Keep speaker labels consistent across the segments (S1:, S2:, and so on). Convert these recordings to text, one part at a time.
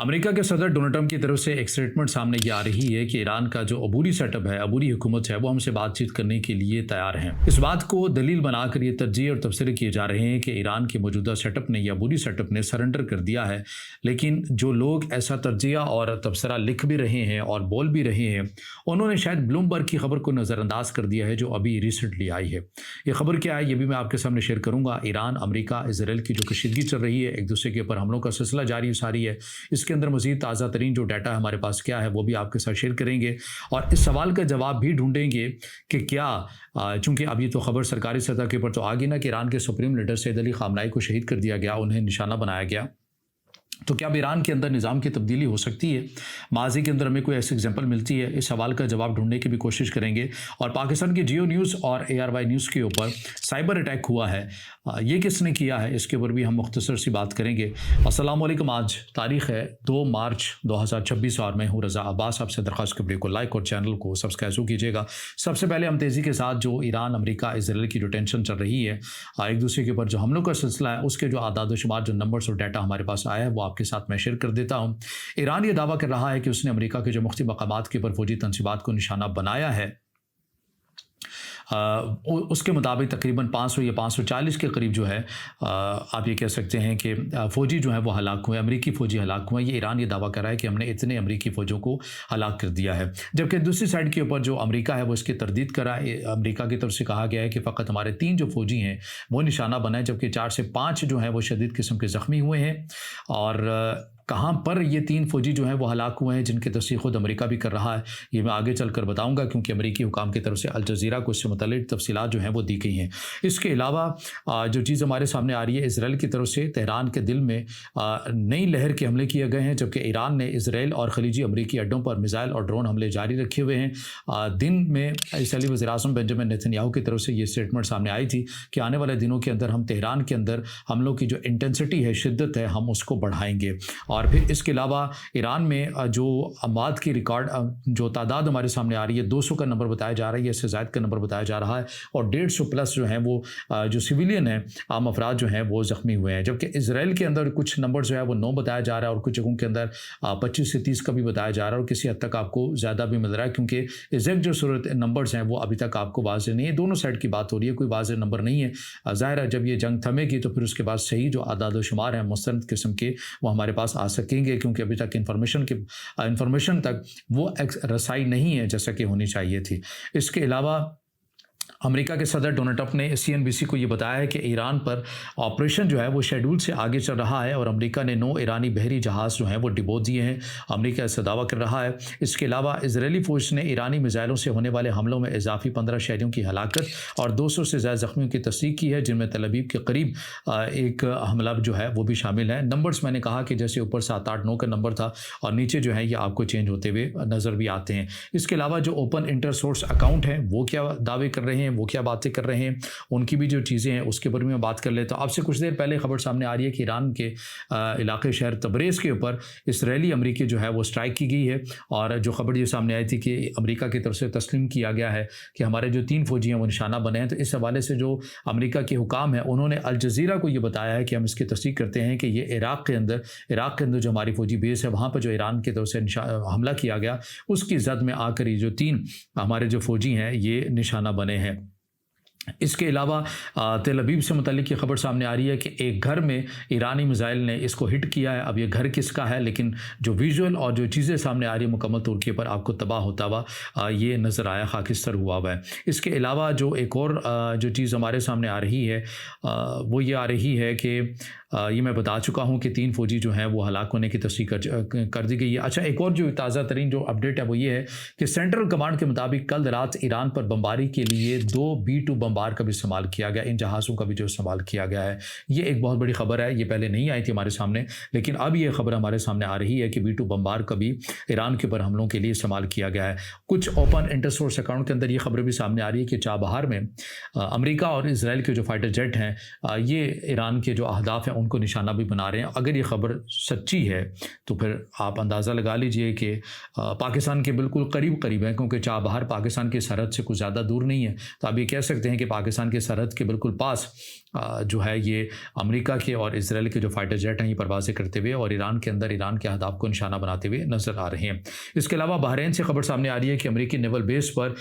S1: America के सदर Donald Trump की तरफ से एक स्टेटमेंट सामने ये आ रही है कि ईरान का जो अबूरी सेटअप है, अबूरी हुकूमत है, वो हमसे बातचीत करने के लिए तैयार हैं। इस बात को दलील बनाकर ये तरजीह और तबसरे किए जा रहे हैं कि ईरान के मौजूदा सेटअप ने या अबूरी सेटअप ने सरेंडर कर दिया है। लेकिन जो लोग ऐसा तरजिया और तबसरा लिख भी रहे हैं और बोल भी रहे हैं, उन्होंने शायद ब्लूमबर्ग की खबर को नज़रअंदाज कर दिया है, जो अभी रिसेंटली आई है। ये खबर क्या है, ये भी मैं आपके सामने शेयर करूँगा। ईरान, अमेरिका, इसराइल की जो कशीदगी चल रही है, एक दूसरे के ऊपर हमलों का सिलसिला जारी सारी है, इसके अंदर मज़ीद ताज़ा तरीन जो डाटा हमारे पास क्या है वो भी आपके साथ शेयर करेंगे और इस सवाल का जवाब भी ढूंढेंगे कि क्या चूंकि अब ये तो खबर सरकारी सतह के ऊपर तो आ गई ना कि ईरान के सुप्रीम लीडर सैयद अली खामनाई को शहीद कर दिया गया, उन्हें निशाना बनाया गया। तो क्या अब ईरान के अंदर निज़ाम की तब्दीली हो सकती है? माजी के अंदर हमें कोई ऐसी एग्जाम्पल मिलती है? इस सवाल का जवाब ढूंढने की भी कोशिश करेंगे। और पाकिस्तान की जियो न्यूज़ और ARY न्यूज़ के ऊपर साइबर अटैक हुआ है, ये किसने किया है, इसके ऊपर भी हम मुख्तसर सी बात करेंगे। अस्सलाम वालेकुम। आज तारीख़ है 2 मार्च 2026 और मैं हूँ रज़ा अब्बास। आपसे दरख्वास्त वीडियो को लाइक और चैनल को सब्सक्राइब कीजिएगा। सबसे पहले हम तेज़ी के साथ जो ईरान, अमेरिका, इसराइल की जो टेंशन चल रही है, एक दूसरे के ऊपर जो हमलों का सिलसिला है, उसके जो आदाद शुमार, जो नंबर्स और डाटा हमारे पास आया है वो आपके साथ मैं शेयर कर देता हूँ। ईरान ये दावा कर रहा है कि उसने अमेरिका के जो मुख्तलिफ मकामात के ऊपर फौजी तनसीबात को निशाना बनाया है। उसके मुताबिक तकरीबन 500 या 540 के करीब जो है आप ये कह सकते हैं कि फ़ौजी जो है वो हलाक हुए, अमेरिकी फ़ौजी हलाक हुए। ये ईरान ये दावा कर रहा है कि हमने इतने अमेरिकी फ़ौजों को हलाक कर दिया है, जबकि दूसरी साइड के ऊपर जो अमेरिका है वो इसकी तरदीद कर रहा है। अमेरिका की तरफ से कहा गया है कि फ़कत हमारे 3 जो फ़ौजी हैं वो निशाना बनाए, जबकि 4 से 5 जो हैं वो शदीद किस्म के ज़ख्मी हुए हैं। और कहाँ पर ये 3 फ़ौजी जो हैं वो हलाक हुए हैं, जिनकी तस्दीक़ खुद अमेरिका भी कर रहा है, ये मैं आगे चलकर बताऊंगा, क्योंकि अमेरिकी हुकाम की तरफ से अल जज़ीरा को इससे मुतल्लिक़ तफ़सीलात जो हैं वो दी गई हैं। इसके अलावा जो चीज़ हमारे सामने आ रही है, इसराइल की तरफ से तेहरान के दिल में नई लहर के हमले किए गए हैं, जबकि ईरान ने इसराइल और खलीजी अमरीकी अड्डों पर मिसाइल और ड्रोन हमले जारी रखे हुए हैं। दिन में इसराइली वज़ीर-ए-आज़म बेंजामिन नेतन्याहू की तरफ से ये स्टेटमेंट सामने आई थी कि आने वाले दिनों के अंदर हम तेहरान के अंदर हमलों की जो इंटेंसिटी है, शिद्दत है, हम उसको बढ़ाएंगे। और फिर इसके अलावा ईरान में जो अमवात की रिकॉर्ड जो तादाद हमारे सामने आ रही है, 200 का नंबर बताया जा रहा है, इससे ज़ायद का नंबर बताया जा रहा है, और 150 प्लस जो हैं वो जो सिविलियन हैं, आम अफराद जो हैं वो ज़ख्मी हुए हैं। जबकि इसराइल के अंदर कुछ नंबर जो है वो 9 बताया जा रहा है और कुछ जगहों के अंदर 25 से 30 का भी बताया जा रहा है, और किसी हद तक आपको ज़्यादा भी मिल रहा है, क्योंकि एग्जैक्ट जो सूरत नंबर्स हैं वो अभी तक आपको वाज़ेह नहीं है। दोनों साइड की बात हो रही है, कोई वाज़ेह नंबर नहीं है। ज़ाहिर है जब ये जंग थमेगी तो फिर उसके बाद सही जो आदाद शुमार हैं मुस्तनद किस्म के वो हमारे पास आ सकेंगे, क्योंकि अभी तक इन्फॉर्मेशन तक वो रसाई नहीं है जैसा कि होनी चाहिए थी। इसके अलावा अमेरिका के सदर डोनाल्ड ट्रंप ने CNBC को ये बताया है कि ईरान पर ऑपरेशन जो है वो शेड्यूल से आगे चल रहा है, और अमेरिका ने 9 ईरानी बहरी जहाज़ जो हैं वो डिबो दिए हैं। अमेरिका इससे दावा कर रहा है। इसके अलावा इजरायली फ़ौज ने ईरानी मिसाइलों से होने वाले हमलों में इजाफी 15 शहरियों की हलाकत और 200 से ज़्यादा ज़ख्मियों की तस्दीक की है, जिनमें तल अवीव के करीब एक हमला जो है वो भी शामिल है। नंबर्स मैंने कहा कि जैसे ऊपर 7, 8, 9 का नंबर था और नीचे जो है ये आपको चेंज होते हुए नज़र भी आते हैं। इसके अलावा जो ओपन इंटर सोर्स अकाउंट हैं वो क्या दावे कर रहे हैं, वो क्या बातें कर रहे हैं, उनकी भी जो चीज़ें हैं उसके ऊपर भी मैं बात कर लेता हूँ। आपसे कुछ देर पहले खबर सामने आ रही है कि ईरान के इलाके शहर तबरेज़ के ऊपर इसराइली अमरीकी जो है वो स्ट्राइक की गई है, और जो खबर ये सामने आई थी कि अमेरिका की तरफ से तस्लीम किया गया है कि हमारे जो 3 फ़ौजी हैं वो निशाना बने हैं। तो इस हवाले से जो अमेरिका के हुकाम है उन्होंने अल जज़ीरा को ये बताया है कि हम इसकी तस्दीक करते हैं कि ये इराक़ के अंदर जो हमारी फ़ौजी बेस है वहाँ पर जो ईरान की तरफ से हमला किया गया उसकी जद में आकर ये जो 3 हमारे जो फ़ौजी हैं ये निशाना बने हैं। इसके अलावा तेल अवीव से मुतालिक ये खबर सामने आ रही है कि एक घर में ईरानी मिसाइल ने इसको हिट किया है। अब ये घर किसका है, लेकिन जो विजुअल और जो चीज़ें सामने आ रही है मुकम्मल तौर के पर आपको तबाह होता हुआ ये नज़र आया, खाकिस्तर हुआ है। इसके अलावा जो एक और जो चीज़ हमारे सामने आ रही है वो ये आ रही है कि ये मैं बता चुका हूँ कि 3 फ़ौजी जो हैं वो हलाक होने की तस्दीक कर दी गई है। अच्छा, एक और जो ताज़ा तरीन जो अपडेट है वो ये है कि सेंट्रल कमांड के मुताबिक कल रात ईरान पर बमबारी के लिए 2 B-2 बमबार का भी इस्तेमाल किया गया, इन जहाज़ों का भी जो इस्तेमाल किया गया है। ये एक बहुत बड़ी खबर है, ये पहले नहीं आई थी हमारे सामने, लेकिन अब ये खबर हमारे सामने आ रही है कि B-2 बमबार का भी ईरान के ऊपर हमलों के लिए इस्तेमाल किया गया है। कुछ ओपन इंटरसोर्स अकाउंट के अंदर ये खबर भी सामने आ रही है कि चाबहार में अमेरिका और इसराइल के जो फाइटर जेट हैं ये ईरान के जो अहदाफ हैं उनको निशाना भी बना रहे हैं। अगर ये खबर सच्ची है तो फिर आप अंदाज़ा लगा लीजिए कि पाकिस्तान के बिल्कुल करीब है, क्योंकि चाबहार पाकिस्तान की सरहद से कुछ ज़्यादा दूर नहीं है। तो आप ये कह सकते हैं कि पाकिस्तान के सरहद के बिल्कुल पास जो है ये अमेरिका के और इजराइल के जो फाइटर जेट हैं ये परवाज़ें करते हुए और ईरान के अंदर ईरान के अहदाफ को निशाना बनाते हुए नज़र आ रहे हैं। इसके अलावा बहरीन से खबर सामने आ रही है कि अमेरिकी नेवल बेस पर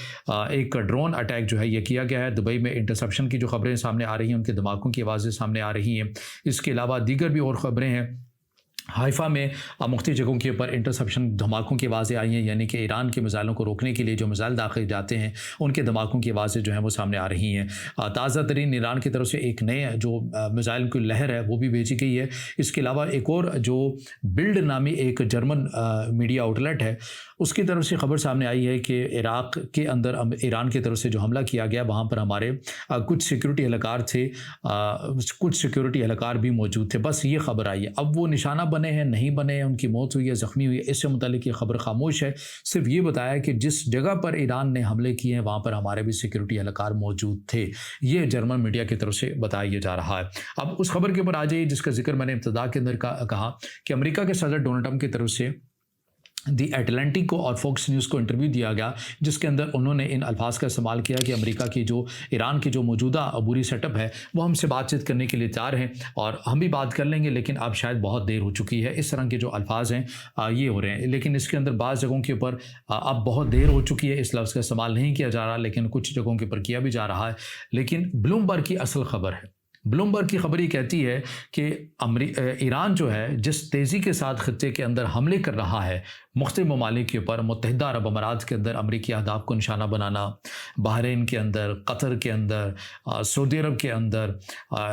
S1: एक ड्रोन अटैक जो है ये किया गया है। दुबई में इंटरसेप्शन की जो खबरें सामने आ रही हैं, उनके धमाकों की आवाज़ें सामने आ रही हैं। इसके अलावा दीगर भी और ख़बरें हैं। हाइफा में मुख्तलिफ जगहों के ऊपर इंटरसेप्शन धमाकों की आवाज़ें आई हैं, यानी कि ईरान के मिसाइलों को रोकने के लिए जो मिसाइल दाखिल जाते हैं उनके धमाकों की आवाज़ें जो हैं वो सामने आ रही हैं। ताज़ा तरीन ईरान की तरफ से एक नए जो मिसाइल की लहर है वो भी भेजी गई है। इसके अलावा एक और जो बिल्ड नामी एक जर्मन मीडिया आउटलेट है उसकी तरफ से खबर सामने आई है कि इराक़ के अंदर ईरान की तरफ से जो हमला किया गया वहाँ पर हमारे कुछ सिक्योरिटी एहलकार थे, कुछ सिक्योरिटी एहलकार भी मौजूद थे। बस ये खबर आई है। अब वो निशाना बने हैं, नहीं बने हैं, उनकी मौत हुई है, ज़ख्मी हुई है, इससे मुतालिक ये खबर खामोश है। सिर्फ ये बताया कि जिस जगह पर ईरान ने हमले किए हैं वहाँ पर हमारे भी सिक्योरिटी एहलकार मौजूद थे। ये जर्मन मीडिया की तरफ से बताया जा रहा है। अब उस खबर के ऊपर आ जाइए जिसका जिक्र मैंने इब्तिदा के अंदर कहा कि अमेरिका के सदर डोनाल्ड ट्रंप की तरफ से दी एटलांटिक को और फॉक्स न्यूज़ को इंटरव्यू दिया गया, जिसके अंदर उन्होंने इन अल्फाज का इस्तेमाल किया कि अमेरिका की जो ईरान की जो मौजूदा अबूरी सेटअप है वो हमसे बातचीत करने के लिए तैयार हैं और हम भी बात कर लेंगे, लेकिन अब शायद बहुत देर हो चुकी है। इस तरह के जो अल्फाज हैं ये हो रहे हैं, लेकिन इसके अंदर बाज़ जगहों के ऊपर अब बहुत देर हो चुकी है, इस लफ्ज़ का इस्तेमाल नहीं किया जा रहा, लेकिन कुछ जगहों के ऊपर किया भी जा रहा है। लेकिन ब्लूमबर्ग की असल खबर है, ब्लूमबर्ग की खबर ये कहती है कि ईरान जो है जिस तेज़ी के साथ खत्े के अंदर हमले कर रहा है मुख्तलिफ ममालिक के ऊपर, मुत्तहिदा अरब अमारात के अंदर अमरीकी अहदाफ को निशाना बनाना, बहरीन के अंदर, कतर के अंदर, सऊदी अरब के अंदर,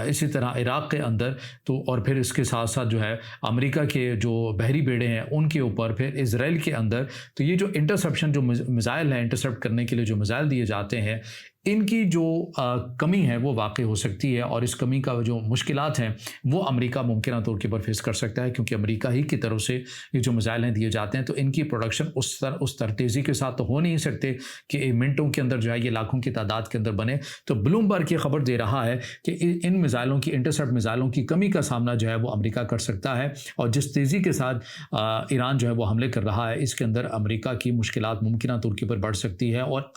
S1: इसी तरह इराक़ के अंदर, तो और फिर इसके साथ साथ जो है अमेरिका के जो बहरी बेड़े हैं उनके ऊपर, फिर इज़राइल के अंदर। तो ये जो इंटरसेप्शन जो मिसाइल है, इंटरसेप्ट करने के लिए जो मिसाइल दिए जाते हैं, इनकी जो कमी है वो वाक़ई हो सकती है और इस कमी का जो मुश्किलात हैं वो अमेरिका मुमकिन तौर के ऊपर फेस कर सकता है, क्योंकि अमेरिका ही की तरफ से ये जो मिसाइल हैं दिए जाते हैं तो इनकी प्रोडक्शन उस तेज़ी के साथ तो हो नहीं सकते कि मिनटों के अंदर जो है ये लाखों की तादाद के अंदर बने। तो ब्लूमबर्ग ये खबर दे रहा है कि इन मिसाइलों की, इंटरसेप्ट मिसाइलों की कमी का सामना जो है वो अमेरिका कर सकता है और जिस तेज़ी के साथ ईरान जो है वो हमले कर रहा है इसके अंदर अमेरिका की मुश्किलात मुमकिन तौर के ऊपर बढ़ सकती है। और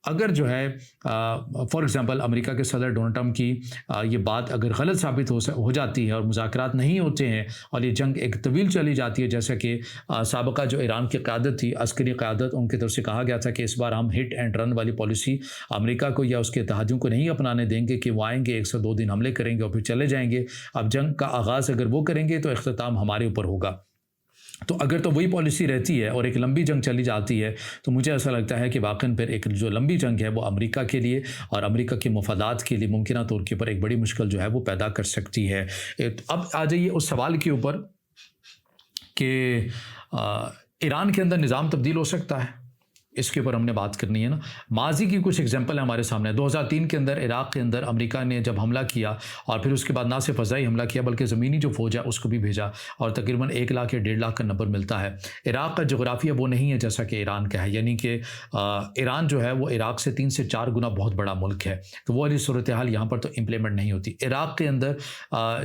S1: अगर जो है फॉर एग्ज़ाम्पल अमेरिका के सदर डोनाल्ड ट्रंप की ये बात अगर गलत साबित हो जाती है और मुज़ाकरात नहीं होते हैं और ये जंग एक तवील चली जाती है, जैसा कि साबका जो ईरान की क़यादत थी, अस्करी क़यादत, उनकी तरफ से कहा गया था कि इस बार हम हिट एंड रन वाली पॉलिसी अमेरिका को या उसके इत्तेहादियों को नहीं अपनाने देंगे कि वो आएँगे 102 दिन हमले करेंगे और फिर चले जाएंगे। अब जंग का आगाज़ अगर वो करेंगे तो इख्तिताम हमारे ऊपर होगा। तो अगर तो वही पॉलिसी रहती है और एक लंबी जंग चली जाती है तो मुझे ऐसा लगता है कि वाक़ई फिर एक जो लंबी जंग है वो अमेरिका के लिए और अमेरिका के मफादात के लिए मुमकिन तौर के ऊपर एक बड़ी मुश्किल जो है वो पैदा कर सकती है। अब आ जाइए उस सवाल के ऊपर कि ईरान के अंदर निज़ाम तब्दील हो सकता है, इसके ऊपर हमने बात करनी है ना। माजी की कुछ एग्जांपल है हमारे सामने। 2003 के अंदर इराक़ के अंदर अमेरिका ने जब हमला किया और फिर उसके बाद ना सिर्फ फ़ज़ाई हमला किया बल्कि ज़मीनी जो फ़ौज है उसको भी भेजा और तकरीबन 1 लाख या 1.5 लाख का नंबर मिलता है। इराक़ का जोग्राफिया वो नहीं है जैसा कि ईरान का है, यानी कि ईरान जो है वो इराक़ से 3 से 4 गुना बहुत बड़ा मुल्क है, तो वो वाली सूरत हाल यहाँ पर तो इम्प्लीमेंट नहीं होती। इराक़ के अंदर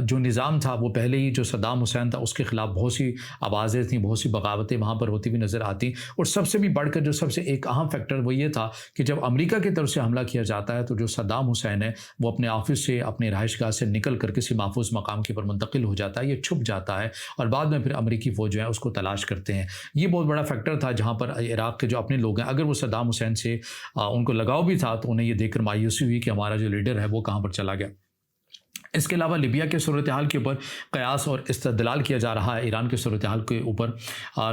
S1: जो निज़ाम था वो पहले ही जो सद्दाम हुसैन था उसके ख़िलाफ़ बहुत सी आवाज़ें थी, बहुत सी बगावतें वहाँ पर होती हुई नज़र आती। और सबसे भी बढ़कर जो सबसे एक अहम फैक्टर वो ये था कि जब अमेरिका की तरफ से हमला किया जाता है तो जो सद्दाम हुसैन है वो अपने ऑफिस से, अपने रहायशगाह से निकल कर किसी महफूज मकाम के ऊपर मुंतकिल हो जाता है, ये छुप जाता है और बाद में फिर अमेरिकी फ़ौज जो है उसको तलाश करते हैं। ये बहुत बड़ा फैक्टर था जहाँ पर इराक़ के जो अपने लोग हैं अगर वो सद्दाम हुसैन से उनको लगाव भी था तो उन्हें ये देखकर मायूसी हुई कि हमारा जो लीडर है वो कहाँ पर चला गया। इसके अलावा लिबिया के सूरत हाल के ऊपर क़यास और इस्तदलाल किया जा रहा है ईरान के सूरत हाल के ऊपर।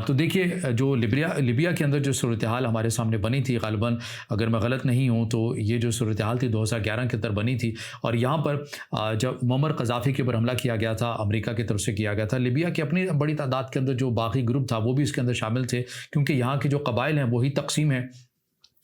S1: तो देखिए जो लिबिया के अंदर जो सूरत हाल हमारे सामने बनी थी, ग़ालिबन अगर मैं गलत नहीं हूँ तो ये जो सूरत हाल थी 2011 के अंदर बनी थी और यहाँ पर जब मुअम्मर क़ज़ाफ़ी के ऊपर हमला किया गया था अमेरिका की तरफ से किया गया था, लिबिया की अपनी बड़ी तादाद के अंदर जो बाकी ग्रुप था वो भी इसके अंदर शामिल थे, क्योंकि यहाँ के जो कबाइल हैं वही तकसीम है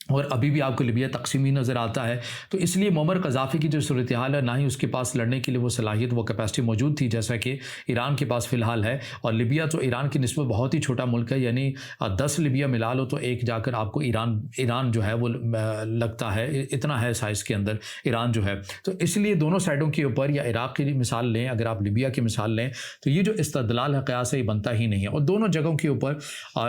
S1: और अभी भी आपको लिबिया तकसीमी नज़र आता है। तो इसलिए मुअम्मर क़ज़ाफ़ी की जो सूरत हाल है ना ही उसके पास लड़ने के लिए वो सलाहियत, वो कैपेसिटी मौजूद थी जैसा कि ईरान के पास फ़िलहाल है। और लिबिया तो ईरान की निस्बत बहुत ही छोटा मुल्क है, यानी 10 लिबिया मिला लो तो एक जाकर आपको ईरान जो है वो लगता है, इतना है साइज़ के अंदर ईरान जो है। तो इसलिए दोनों साइडों के ऊपर या इराक़ की मिसाल लें, अगर आप लिबिया की मिसाल लें तो ये जो इस्तदलाल है क़यास है ये बनता ही नहीं है। और दोनों जगहों के ऊपर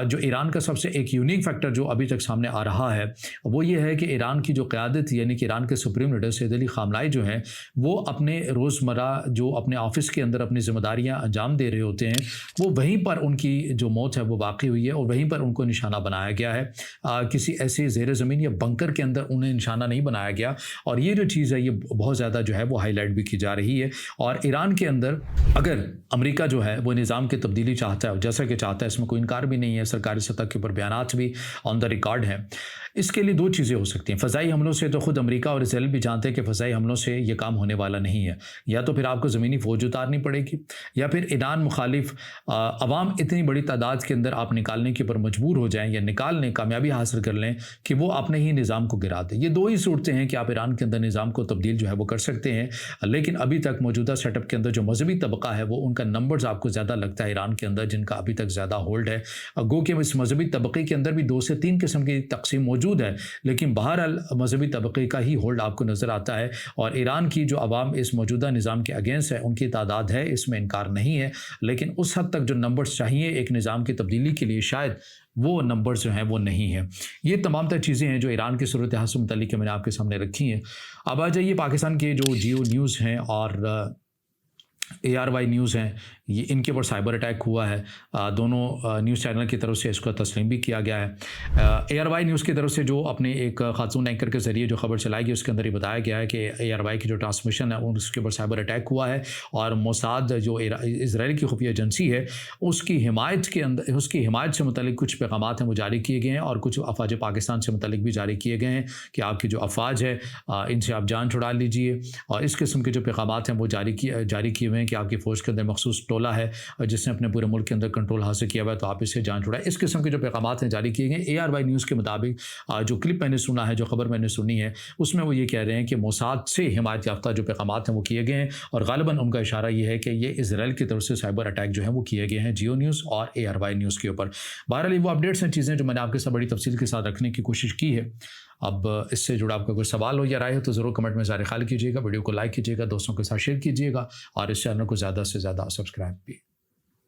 S1: जो ईरान का सबसे एक यूनिक फैक्टर जो अभी तक सामने आ रहा है وہ یہ ہے کہ ایران کی جو قیادت یعنی کہ ایران کے سپریم لیڈر سید علی خامنائی جو ہیں وہ اپنے روزمرہ جو اپنے آفس کے اندر اپنی ذمہ داریاں انجام دے رہے ہوتے ہیں وہ وہیں پر ان کی جو موت ہے وہ واقع ہوئی ہے اور وہیں پر ان کو نشانہ بنایا گیا ہے. کسی ایسے زیر زمین یا بنکر کے اندر انہیں نشانہ نہیں بنایا گیا. اور یہ جو چیز ہے یہ بہت زیادہ جو ہے وہ ہائی لائٹ بھی کی جا رہی ہے. اور ایران کے اندر اگر امریکہ جو ہے وہ نظام کی تبدیلی چاہتا ہے جیسا کہ چاہتا ہے اس میں کوئی انکار بھی نہیں ہے, سرکاری سطح کے اوپر بیانات بھی آن دا ریکارڈ ہیں. اس کے لیے دو چیزیں ہو سکتی ہیں. فضائی حملوں سے تو خود امریکہ اور اسرائیل بھی جانتے ہیں کہ فضائی حملوں سے یہ کام ہونے والا نہیں ہے. یا تو پھر آپ کو زمینی فوج اتارنی پڑے گی یا پھر ایران مخالف عوام اتنی بڑی تعداد کے اندر آپ نکالنے کے اوپر مجبور ہو جائیں یا نکالنے کامیابی حاصل کر لیں کہ وہ اپنے ہی نظام کو گرا دیں. یہ دو ہی صورتیں ہیں کہ آپ ایران کے اندر نظام کو تبدیل جو ہے وہ کر سکتے ہیں. لیکن ابھی تک موجودہ سیٹ اپ کے اندر جو مذہبی طبقہ ہے وہ ان کا نمبرز آپ کو زیادہ لگتا ہے ایران کے اندر جن کا ابھی تک زیادہ ہولڈ ہے. گو کہ اس مذہبی طبقے کے اندر بھی 2 سے 3 قسم کی تقسیم موجود ہے لیکن بہرحال مذہبی طبقے کا ہی ہولڈ آپ کو نظر آتا ہے. اور ایران کی جو عوام اس موجودہ نظام کے اگینسٹ ہے ان کی تعداد ہے, اس میں انکار نہیں ہے, لیکن اس حد تک جو نمبرز چاہیے ایک نظام کی تبدیلی کے لیے شاید وہ نمبرز جو ہیں وہ نہیں ہیں. یہ تمام تر چیزیں ہیں جو ایران کی صورتحال سے متعلق میں نے آپ کے سامنے رکھی ہیں. اب آ جائیے پاکستان کے جو جیو نیوز ہیں اور ARY نیوز ہیں, یہ ان کے اوپر سائبر اٹیک ہوا ہے. دونوں نیوز چینل کی طرف سے اس کو تسلیم بھی کیا گیا ہے. ARY نیوز کی طرف سے جو اپنے ایک خاتون اینکر کے ذریعے جو خبر چلائی گئی اس کے اندر یہ بتایا گیا ہے کہ ARY کی جو ٹرانسمیشن ہے اس کے اوپر سائبر اٹیک ہوا ہے اور موساد جو اسرائیل کی خفیہ ایجنسی ہے اس کی حمایت سے متعلق کچھ پیغامات ہیں وہ جاری کیے گئے ہیں اور کچھ افواج پاکستان سے متعلق بھی جاری کیے گئے ہیں کہ آپ کی جو افواج ہے ان سے آپ جان چھڑا لیجئے. اور اس قسم کے جو پیغامات ہیں وہ جاری کیے ہوئے ہیں کہ آپ کی فوج کے اندر مخصوص ٹولہ ہے جس نے اپنے پورے ملک کے اندر کنٹرول حاصل کیا ہوا ہے تو آپ اس سے جان چھڑائیں. اس قسم کے جو پیغامات ہیں جاری کیے گئے. ARY نیوز کے مطابق جو کلپ میں نے سنا ہے, جو خبر میں نے سنی ہے, اس میں وہ یہ کہہ رہے ہیں کہ موساد سے حمایت یافتہ جو پیغامات ہیں وہ کیے گئے ہیں اور غالباً ان کا اشارہ یہ ہے کہ یہ اسرائیل کی طرف سے سائبر اٹیک جو ہیں وہ کیے گئے ہیں جیو نیوز اور ARY نیوز کے اوپر. بہرحال وہ اپڈیٹس ہیں, چیزیں جو میں نے آپ کے ساتھ بڑی تفصیل کے ساتھ رکھنے کی کوشش کی ہے. اب اس سے جڑا آپ کا کوئی سوال ہو یا رائے ہو تو ضرور کمنٹ میں ظاہر خیال کیجیے گا, ویڈیو کو لائک کیجیے گا, دوستوں کے ساتھ شیئر کیجیے گا اور اس چینل کو زیادہ سے زیادہ سبسکرائب بھی